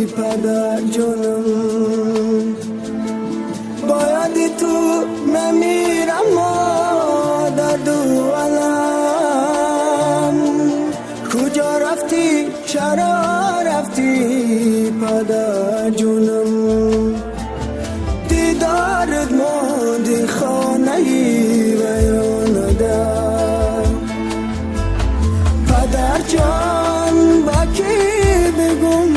پدر جانم، بایدی تو نمیرم مادر دو علم، کجا رفتی چرا رفتی پدر جانم، دیدارت ماندی خانه ویران در پدر جان، با کی بگم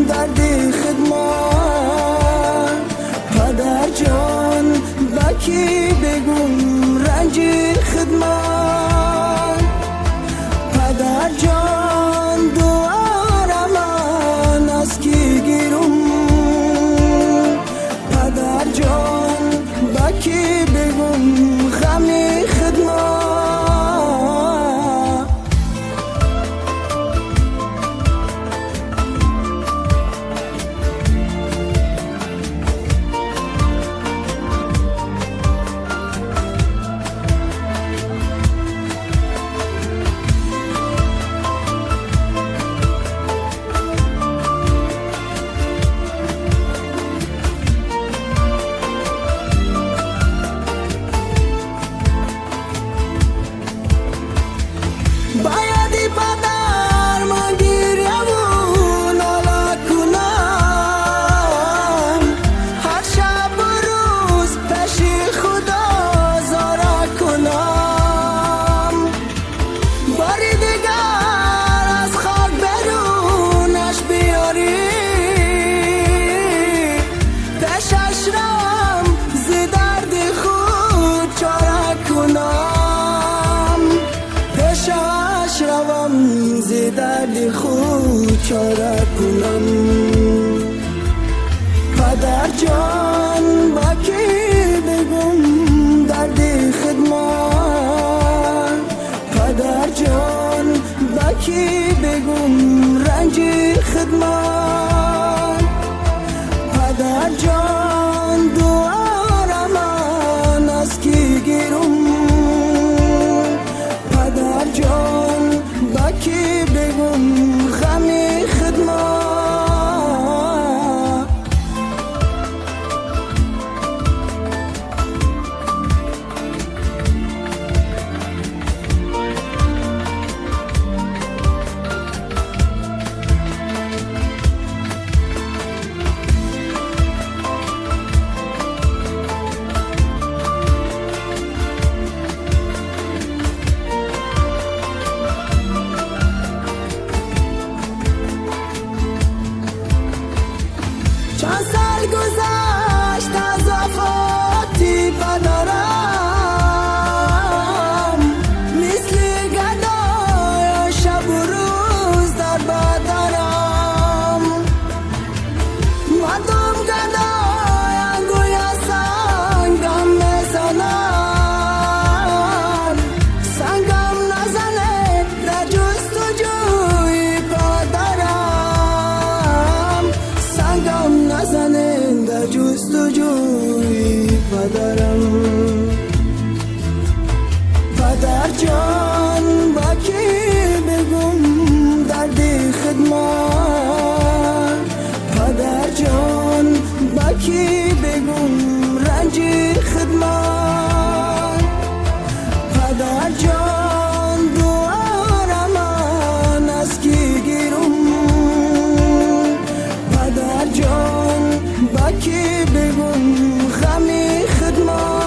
دردی خدمت پدر جان، با کی بگم رنجی خدمت پدر جان، دوار من از کی گیرم پدر جان، با کی بگم غمی خدمت بایدی پدر من گیریم و ناله کنم، هر شب و روز پیش خدا زاره کنم، باری دیگر از خاک برونش بیاری، پیشش روم ز درد خود چاره کنم، پیشش روم ز درد خود چاره کنم پدر جان، با کی بگم درد خدمت پدر جان، با کی بگم رنج خدمت پدر جان، دوار من از کی گیرم پدر جان، با کی بگم غمی خدمت چند سال گذشت از وفاتی پدرم، مثل گدای شب و روز در بدنم، مردم گدای گوی سنگم میزنن، سنگم نزنه در جستجوی پدرم، سنگم نزنه در جستجوی پدرم پدر جان، با کی بگم درد خدمت پدر جان، با کی بگم رنج خدمت پدر جان، دوار من از کی گیرم پدر جان، با کی بگم غمی خدمت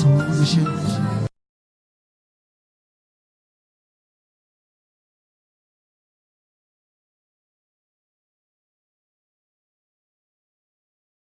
Soğuk ışık